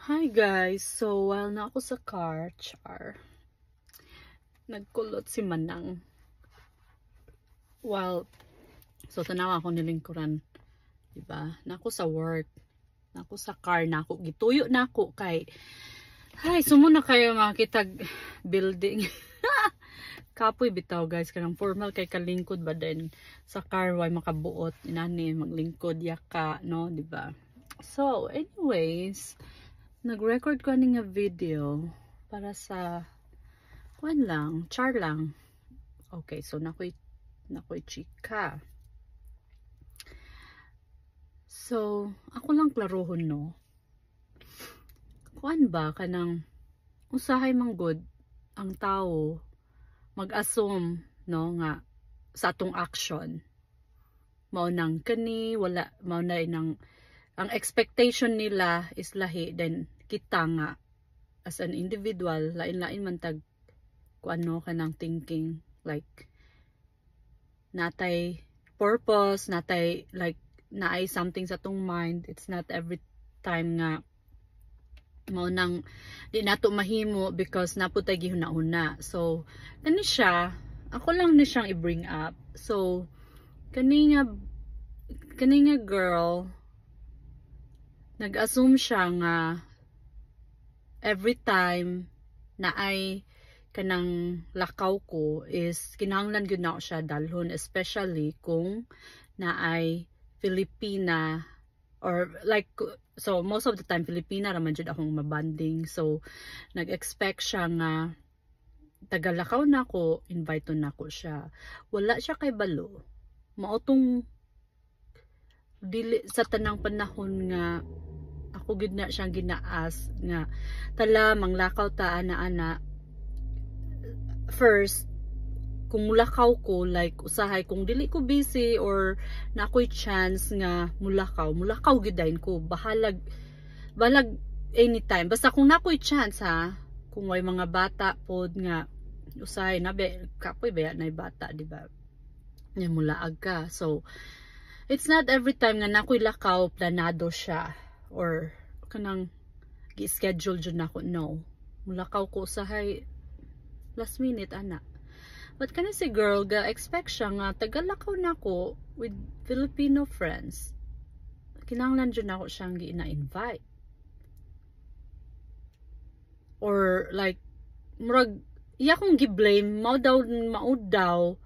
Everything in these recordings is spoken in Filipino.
Hi guys, so while na ako sa car, nagkulot si Manang. So tanawa ako nilingkuran, diba? Nako sa work, nako sa car, nako gituyo nako kay. Hay, sumo na kayo makitag building. Kapoy bitaw guys, kanang formal kay kalingkod ba din sa car way makabuot inani maglingkod yaka, no, diba? So anyways, nag-record ko nga video para sa kuan lang, char lang. Okay, so nakoy chika. So, ako lang klarohon, no. Kuan ba kanang usahay manggod ang tao mag-assume, no, nga sa atong action. Mao nang kani wala mao na inang ang expectation nila is lahi, then kita nga as an individual lain-lain man tag kuano kanang thinking, like natay purpose, natay like naay something sa tong mind. It's not every time nga mao nang di nato mahimo because naputay gihuna-una. So kani siya, ako lang ni siyang i-bring up. So kani nga girl, nag-assume siya nga every time na ay kanang lakaw ko is kinahanglan gyud na siya dalhon, especially kung na ay Filipina, or like, so most of the time Filipina raman jud akong mabanding. So nag-expect siya nga tagalakaw na ko, invite na ko siya. Wala siya kay balo. Maotong dili sa tanang panahon nga ako gid na siyang ginaas nga tala manglakaw ta ana first. Kung mulakaw ko, like usahay kung dili ko busy or na ako'y chance nga mulakaw gidayin ko, bahalag anytime, basta kung na ako'y chance, ha, kung may mga bata pod nga usahay na kapoy ba na bata, diba, nga mulaag ka. So it's not every time nga na ako'y lakaw planado siya or kanang gi-schedule jud nako. No, mulakaw ko usahay last minute ana. But kana si girl ga expect siya nga tagalakaw nako with Filipino friends. Kinahanglan jud nako siyang gi-invite. Or like murag iya kong gi-blame maud daw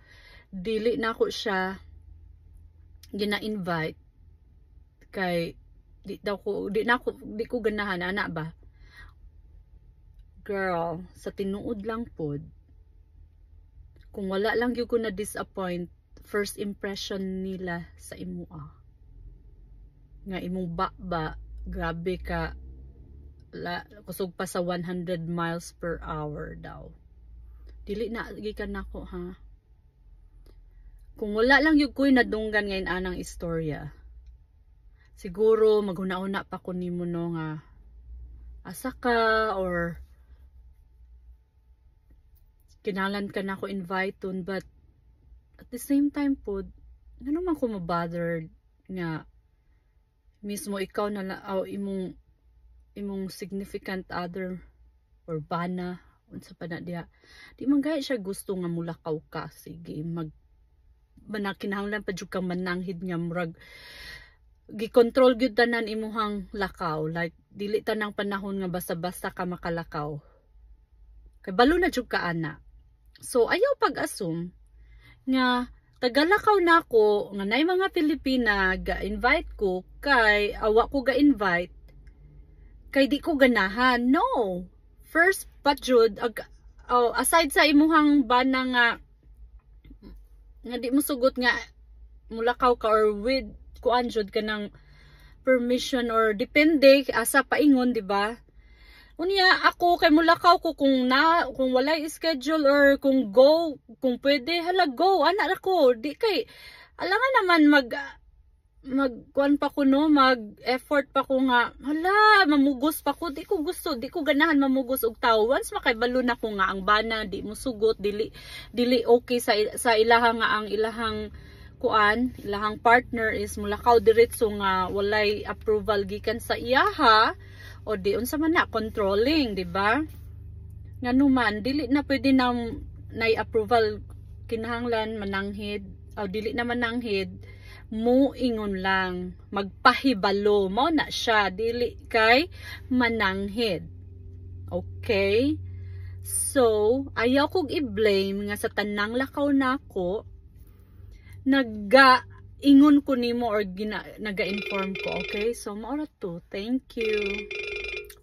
dili nako siya gina-invite kay di ko ganahan ana ba. Girl, sa tinuod lang pod, kung wala lang yung ko na disappoint first impression nila sa imo, nga imong ba grabe ka kusog pa sa 100 miles per hour daw, dili na gikan nako, ha. Kung wala lang yung ko'y nadunggan ngayon anang istorya, siguro maghuna-una pa ko nimo, no, nga asa ka or kinalan ka na ako invite-on. But at the same time po, ano man ko mabothered nga mismo ikaw na imong significant other or bana unsa pa na diha, di man gaya siya gusto nga mulakaw ka. Sige, kinahanglan pa jud kang mananghid nga murag gi-control gyud tanan imuhang lakaw, like dili tanang panahon nga basta-basta ka makalakaw kay balo na jud ka ana. So ayaw pag-assume nga tagalakaw nako nga nay mga Pilipina ga-invite ko kay awa ko ga-invite kay di ko ganahan. No, first pa jud aside sa imuhang bana nga di mo sugot nga mulakaw ka or with kuan jud ka ng permission or depende asa paingon, di ba? Unya ako kay mulakaw ko kung walay schedule or kung kung pwede, hala go ana ra ko, di kay alangan naman kuan pa ko, no, mag effort pa ko nga hala mamugos pa ko, di ko gusto, di ko ganahan mamugos og tao. Once makaibalo na ko nga ang bana di mo sugot, dili okay sa ilahang nga ang ilahang kuan, ilahang partner is mulakaw diretso nga walay approval gikan sa iyaha o di unsa man na controlling, di ba? Nganuman dili na pwede na approval kinahanglan mananghid o dili na mananghid, muingon lang, magpahibalo mo na siya, dili kay mananghid. Okay? So, ayaw kong i-blame nga sa tanang lakaw nako, ingon ko nimo or naga-inform ko. Okay? So, maura to. Thank you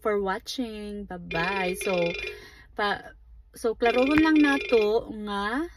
for watching. Bye-bye. So, klarohon lang nato nga